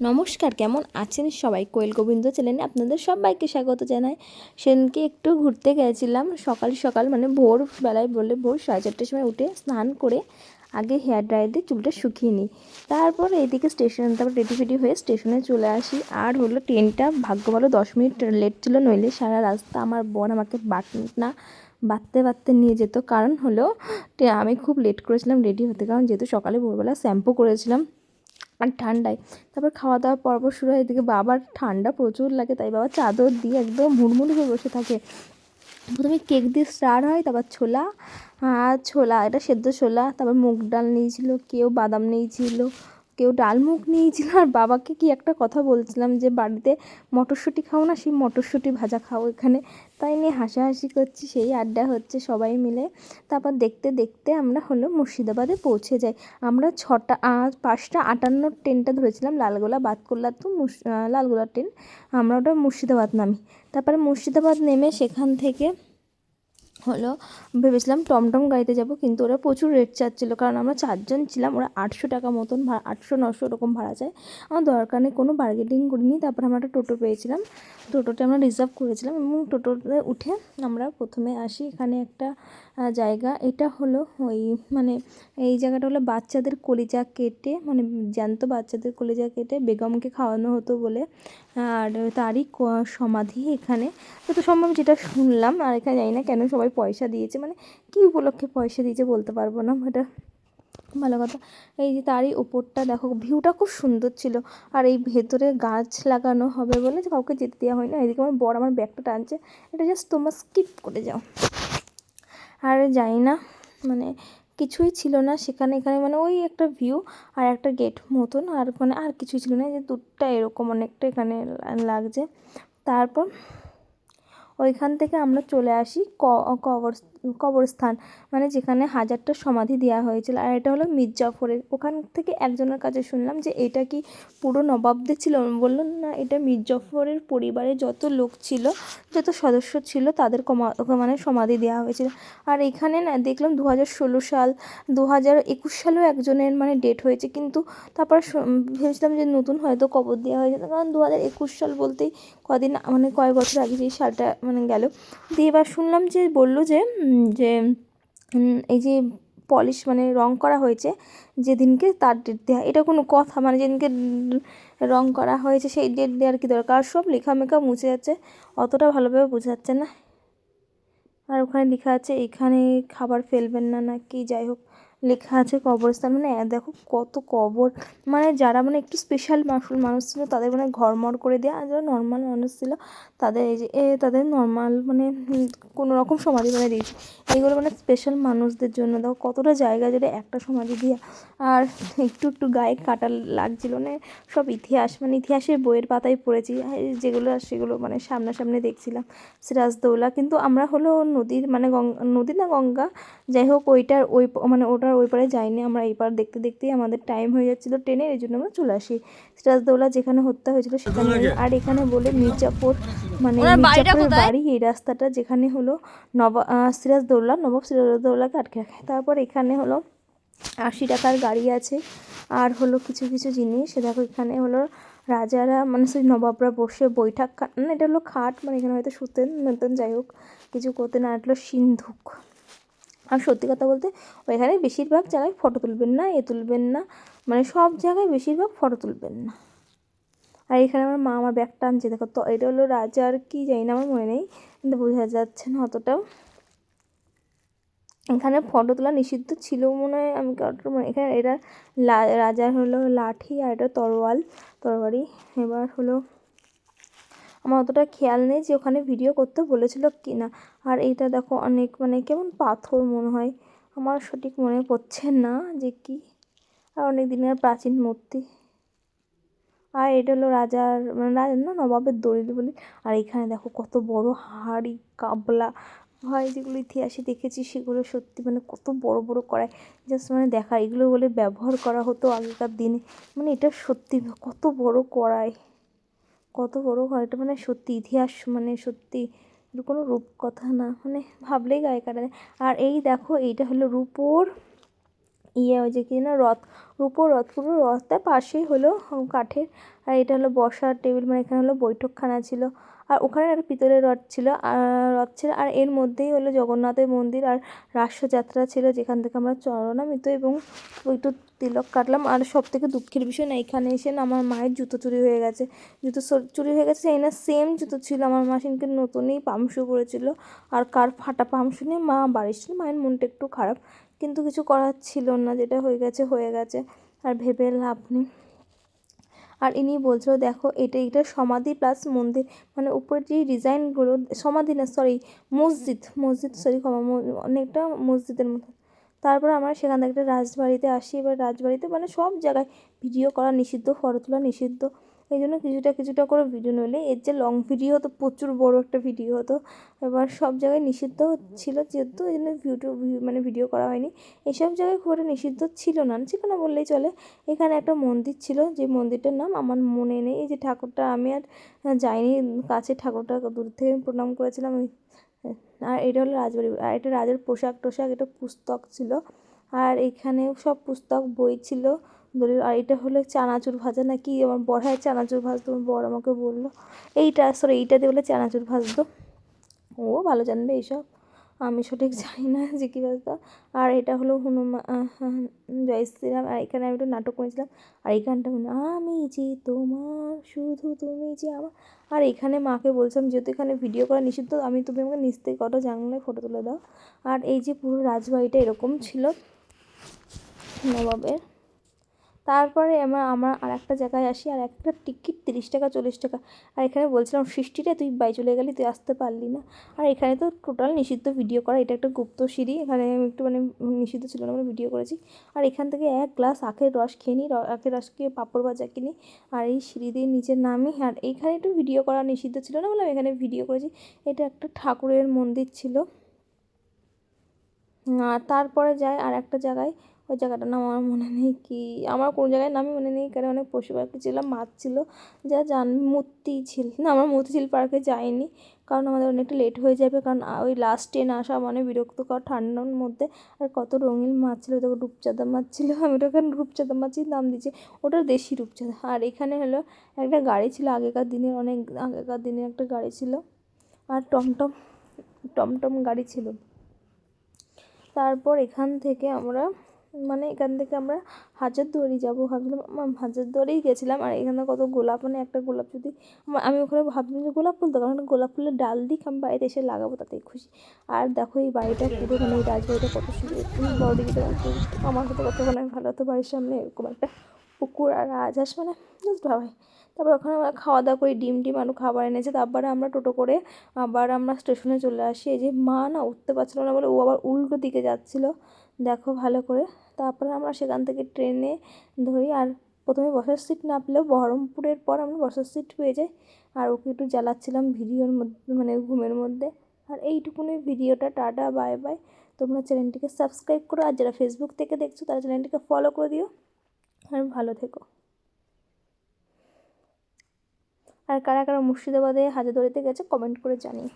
নমস্কার, কেমন আছেন সবাই? কোয়েল গোবিন্দ চ্যানেলে আপনাদের সবাইকে স্বাগত জানাই। সেদিনকে একটু ঘুরতে গেছিলাম সকাল সকাল, মানে ভোরবেলায়, বলে ভোর 4:30টার সময় উঠে স্নান করে আগে হেয়ার ড্রায়ার দিয়ে চুলটা শুকিয়ে নিই। তারপর এইদিকে তারপর রেডি ফেডি হয়ে স্টেশনে চলে আসি। আর হলো ট্রেনটা ভাগ্য ভালো 10 মিনিট লেট ছিল, নইলে সারা রাস্তা আমার বোন আমাকে বাঁধতে বাঁধতে নিয়ে যেত। কারণ হলো আমি খুব লেট করেছিলাম রেডি হতে, কারণ যেহেতু সকালে ভোরবেলা শ্যাম্পু করেছিলাম আর ঠান্ডায়। তারপর খাওয়া দাওয়ার পর্ব শুরু হয়। এদিকে বাবার ঠান্ডা প্রচুর লাগে, তাই বাবা চাদর দিয়ে একদম মুড়মুড়ি হয়ে বসে থাকে। প্রথমে কেক দিয়ে স্টার্ট হয়, তারপর ছোলা এটা সেদ্ধ ছোলা, তারপর মুগ ডাল নিয়েছিল, কেউ বাদাম নিয়েছিল, কেউ ডাল মুগ নিয়েছিল। আর বাবাকে কি একটা কথা বলছিলাম যে বাড়িতে মটরশুঁটি খাও না, সেই মটরশুঁটি ভাজা খাও এখানে। তাই নিয়ে হাসাহাসি করছি, সেই আড্ডা হচ্ছে সবাই মিলে। তারপর দেখতে দেখতে আমরা হলো মুর্শিদাবাদে পৌঁছে যাই। আমরা 5:58 ট্রেনটা ধরেছিলাম, লালগোলা বাদকুল্লা তো লালগোলা ট্রেন। আমরা ওটা মুর্শিদাবাদ নামি। তারপরে মুর্শিদাবাদ নেমে সেখান থেকে হলো ভেবেছিলাম টমটম গাড়িতে যাব, কিন্তু ওরা প্রচুর রেট চাচ্ছিল, কারণ আমরা 4 জন ছিলাম। ওরা 800 টাকা মতন ভাড়া, 800-900 এরকম ভাড়া চায়। আমার দরকার নেই, কোনো বার্গেনিং করিনি। তারপর আমরা একটা টোটো পেয়েছিলাম, টোটোটা আমরা রিজার্ভ করেছিলাম এবং টোটোতে উঠে আমরা প্রথমে আসি এখানে একটা জায়গা। এটা হলো ওই মানে এই জায়গাটা হলো বাচ্চাদের কলিজা কেটে, মানে জ্যান্ত বাচ্চাদের কলিজা কেটে বেগমকে খাওয়ানো হতো বলে, আর তারই সমাধি এখানে যত সম্ভব, যেটা শুনলাম। আর এখানে জানি না কেন সবাই পয়সা দিয়েছে, মানে কী উপলক্ষে পয়সা দিয়েছে বলতে পারবো না, এটা ভালো কথা। এই যে তারই ওপরটা দেখো, ভিউটা খুব সুন্দর ছিল। আর এই ভেতরে গাছ লাগানো হবে বলে কাউকে যেতে দেওয়া হয় না। এদিকে আমার বর আমার ব্যাগটা টানছে, এটা জাস্ট তোমরা স্কিপ করে যাও। আর জানি না, মানে কিছুই ছিল না সেখানে। এখানে মানে ওই একটা ভিউ আর একটা গেট মতন, আর মানে আর কিছুই ছিল না। যে দূরটা এরকম অনেকটা এখানে লাগছে। তারপর ওইখান থেকে আমরা চলে আসি কবরস্থান, মানে যেখানে 1000টা সমাধি দেওয়া হয়েছিল। আর এটা হলো মীর জাফরের। ওখান থেকে একজনের কাছে শুনলাম যে এটা কি পুরো নবাবদের ছিল। বললো না, এটা মীর জাফরের পরিবারে যত লোক ছিল, যত সদস্য ছিল, তাদের মানে সমাধি দেওয়া হয়েছিল। আর এখানে না দেখলাম 2016 সাল, 2021 সালেও একজনের মানে ডেট হয়েছে, কিন্তু তারপর ভেবেছিলাম যে নতুন হয়তো কবর দেওয়া হয়েছে, কারণ 2021 সাল বলতেই কদিন মানে কয়েক বছর আগে যেই সালটা মানে গেল। দিয়ে এবার শুনলাম যে বললো যে যে এই যে পলিশ মানে রং করা হয়েছে যেদিনকে, তার ডেট দেওয়া, এটা কোনো কথা? মানে যেদিনকে রং করা হয়েছে সেই ডেট দেওয়ার কী দরকার? সব লেখামেখা মুছে যাচ্ছে, অতটা ভালোভাবে বোঝা যাচ্ছে না। আর ওখানে লেখা আছে এখানে খাবার ফেলবেন না, না কি যাই হোক লেখা আছে কবরস্থান। মানে দেখো কত কবর, মানে যারা মানে একটু স্পেশাল মানুষ ছিল তাদের মানে ঘরমর করে দেওয়া, আর যারা নর্মাল মানুষ ছিল তাদের এই যে তাদের নর্মাল মানে কোনো রকম সমাধি মানে দিয়েছে। এইগুলো মানে স্পেশাল মানুষদের জন্য। দেখো কতটা জায়গা জুড়ে একটা সমাধি দিয়ে। আর একটু একটু গায়ে কাটা লাগছিলো, মানে সব ইতিহাস, মানে ইতিহাসের বইয়ের পাতায় পড়েছি যেগুলো, সেগুলো মানে সামনাসামনি দেখছিলাম সিরাজদৌল্লা। কিন্তু আমরা হলো নদীর মানে নদী না গঙ্গা, যাই হোক ওইটার মানে ওটার ওই পারে যাইনি আমরা। এই পার দেখতে দেখতেই আমাদের টাইম হয়ে যাচ্ছিলো ট্রেনের, এই জন্য আমরা চলে আসি। সিরাজদৌল্লা যেখানে হত্যা হয়েছিল সেখানে। আর এখানে বলে মির্জাপুর, মানে মির্জাপুরের বাড়ি এই রাস্তাটা, যেখানে হলো নবাব সিরাজদৌল্লাকে আটকে রাখে। তারপর এখানে হলো 80 টাকার গাড়ি আছে, আর হলো কিছু কিছু জিনিস দেখো। এখানে হলো রাজারা মানে সেই নবাবরা বসে বৈঠক খাট, না এটা হলো খাট, মানে এখানে হয়তো শুতেন নতুন, যাই হোক কিছু করতেন। আর হলো সিন্ধুক। আর সত্যি কথা বলতে ওইখানে বেশিরভাগ জায়গায় ফটো তুলবেন না, তুলবেন না, মানে সব জায়গায় বেশিরভাগ ফটো তুলবেন না। আর এখানে আমার মা আমার ব্যাগ টানছে দেখো, তো এটা হলো রাজার কি জানি না, আমার মনে নেই, কিন্তু বোঝা যাচ্ছে না অতটাও। এখানে ফটো তোলা নিষিদ্ধ ছিল মনে হয়, আমি কারোর মানে এখানে এটা রাজার হলো লাঠি, আর এটা তরবারি। এবার হলো আমার অতটা খেয়াল নেই যে ওখানে ভিডিও করতে বলেছিল কি না। আর এইটা দেখো অনেক মানে কেমন পাথর মনে হয়, আমার সঠিক মনে পড়ছে না যে কি। আর অনেক দিনের প্রাচীন মূর্তি। আর এটা হলো রাজার মানে রাজার না, নবাবের দলিল বলি। আর এখানে দেখো কত বড় হাঁড়ি কাবলা হয়, যেগুলো ইতিহাসে দেখেছি সেগুলো সত্যি মানে কত বড় বড় কড়াই, জাস্ট মানে দেখা, এগুলো বলে ব্যবহার করা হতো আগেকার দিনে। মানে এটা সত্যি কত বড় কড়াই, কত বড় কড়াইটা, মানে সত্যি ইতিহাস, মানে সত্যি এর কোনো রূপকথা না, মানে ভাবলেই গায়ে কাটা দেয়। আর এই দেখো এইটা হলো রূপোর ওই যে কি না রথ, রূপোর রথ, পুরো রথটার পাশেই হলো কাঠের। আর এটা হলো বসার টেবিল, মানে এখানে হলো বৈঠকখানা ছিল। আর ওখানে একটা পিতলের রথ ছিল। আর এর মধ্যেই হলো জগন্নাথের মন্দির আর রাসযাত্রা ছিল, যেখান থেকে আমরা চরণামৃত এবং একটু তিলক কাটলাম। আর সব থেকে দুঃখের বিষয় না, এখানে এসে না আমার মায়ের জুতো চুরি হয়ে গেছে। জুতো চুরি হয়ে গেছে, এই না সেম জুতো ছিল। আমার মা সেদিনকে নতুনই পামশু পরেছিল, আর কার ফাটা পামশু নিয়ে মা বাড়ি ছিল। মায়ের মনটা একটু খারাপ, কিন্তু কিছু করার ছিল না, যেটা হয়ে গেছে হয়ে গেছে, আর ভেবে লাভ নেই। আর ইনি বলছিল দেখো এটা সমাধি প্লাস মন্দির, মানে উপরে যে ডিজাইনগুলো, সমাধি না সরি মসজিদ সরি অনেকটা মসজিদের মতো। তারপর আমরা সেখান থেকে একটা রাজবাড়িতে আসি। এবার রাজবাড়িতে মানে সব জায়গায় ভিডিও করা নিষিদ্ধ, ফটো তোলা নিষিদ্ধ, এই জন্য কিছুটা করে ভিডিও নিলে এর যে লং ভিডিও হতো, প্রচুর বড় একটা ভিডিও হতো। এবার সব জায়গায় নিষিদ্ধ ছিল যেহেতু, এই জন্য মানে ভিডিও করা হয়নি। এসব জায়গায় খুব একটা নিষিদ্ধ ছিল না বললেই চলে। এখানে একটা মন্দির ছিল, যে মন্দিরটার নাম আমার মনে নেই। এই যে ঠাকুরটা আমি আর যাইনি কাছে, ঠাকুরটা দূর থেকে প্রণাম করেছিলাম। আর এটা হলো রাজবাড়ি, আর এটা রাজার পোশাক টোশাক, এটা পুস্তক ছিল। আর এখানে সব পুস্তক বই ছিল দলিল। আর এটা হলো চানাচুর ভাজা নাকি আমার বড়, হ্যাঁ চানাচুর ভাজতো, আমার বড় আমাকে বললো। এইটা দিয়ে বলে চানাচুর ভাজতো, ও ভালো জানবে এইসব, আমি সঠিক জানি না যে কী ভাজতো। আর এটা হলো জয় শ্রীরাম। আর এখানে আমি একটু নাটক করেছিলাম। আর এই গানটা আমি যে তোমার শুধু তুমি যে আমার। আর এখানে মাকে বলছিলাম যেহেতু এখানে ভিডিও করা নিষিদ্ধ, তুমি আমাকে নিচ থেকে কত জানলায় ফটো তুলে দাও। আর এই যে পুরো রাজবাড়িটা এরকম ছিল নবাবের। তারপরে আমরা আর একটা জায়গায় আসি, আর একটা টিকিট 30 টাকা 40 টাকা। আর এখানে বলছিলাম 60 তুই বাই চলে গেলি, তুই আসতে পারলি না। আর এখানে তো টোটাল নিষিদ্ধ ভিডিও করা, এটা একটা গুপ্ত সিঁড়ি, এখানে আমি একটু মানে নিষিদ্ধ ছিল না মানে ভিডিও করেছি। আর এখান থেকে এক গ্লাস আখের রস খেয়ে নিই, আখের রস খেয়ে পাঁপড় ভাজা কিনি, আর এই সিঁড়ি দিয়ে নিচে নামি। আর এইখানে একটু ভিডিও করা নিষিদ্ধ ছিল না বলে আমি এখানে ভিডিও করেছি। এটা একটা ঠাকুরের মন্দির ছিল। আর তারপরে যাই আর একটা জায়গায়, ওই জায়গাটার নাম আমার মনে নেই, কি আমার কোনো জায়গায় নামই মনে নেই, কারণ অনেক পশু পাখি ছিল, মাছ ছিল, মূর্তি ছিল না। আমরা মতিঝিল পার্কে যাইনি, কারণ আমাদের অনেকটা লেট হয়ে যাবে, কারণ ওই লাস্ট ট্রেন আসা মানে বিরক্তকর ঠান্ডার মধ্যে। আর কত রঙিন মাছ ছিল, দেখো রূপচাঁদা মাছ ছিল, আমি ওটাকে রূপচাঁদা মাছই নাম দিয়েছি, ওটা দেশি রূপচাঁদা। আর এখানে হলো একটা গাড়ি ছিল, অনেক আগেকার দিনের একটা গাড়ি ছিল, আর টমটম গাড়ি ছিল। তারপর এখান থেকে আমরা হাজারদুয়ারি যাবো ভাবছিলাম, হাজারদুয়ারিই গেছিলাম। আর এখানে কত গোলাপ, মানে একটা গোলাপ যদি আমি ওখানে ভাবছিলাম যে গোলাপ ফুল, তখন একটা গোলাপ ফুলের ডাল দিক আমি বাড়িতে এসে লাগাবো, তাতেই খুশি। আর দেখো এই বাড়িটা পুরো মানে এই রাজবাড়িটা কত সুন্দর, বড় দিকে আমার সাথে কতক্ষণ আমি ভালো হতো। বাড়ির সামনে এরকম একটা পুকুর আর রাজহাঁস, মানে জাস্ট ভাবাই। তারপর ওখানে আমরা খাওয়া দাওয়া করি, ডিম আলু খাবার এনেছে। তারপরে আমরা টোটো করে আবার আমরা স্টেশনে চলে আসি। এই যে মা না উঠতে পারছিল না বলে ও আবার উল্টো দিকে যাচ্ছিলো, দেখো ভালো করে। তারপরে আমরা সেখান থেকে ট্রেনে ধরি, আর প্রথমে বসার সিট না পেলেও বহরমপুরের পর আমরা বসার সিট পেয়ে যাই। আর ওকে একটু জ্বালাচ্ছিলাম ভিডিওর মধ্যে, মানে ঘুমের মধ্যে। আর এইটুকুনি ভিডিওটা, টাটা বাই বাই। তোমরা চ্যানেলটিকে সাবস্ক্রাইব করো, আর যারা ফেসবুক থেকে দেখছো তারা চ্যানেলটিকে ফলো করে দিও। আর ভালো থেকো। আর কারা কারা মুর্শিদাবাদে হাজারদুয়ারিতে গেছে কমেন্ট করে জানিও।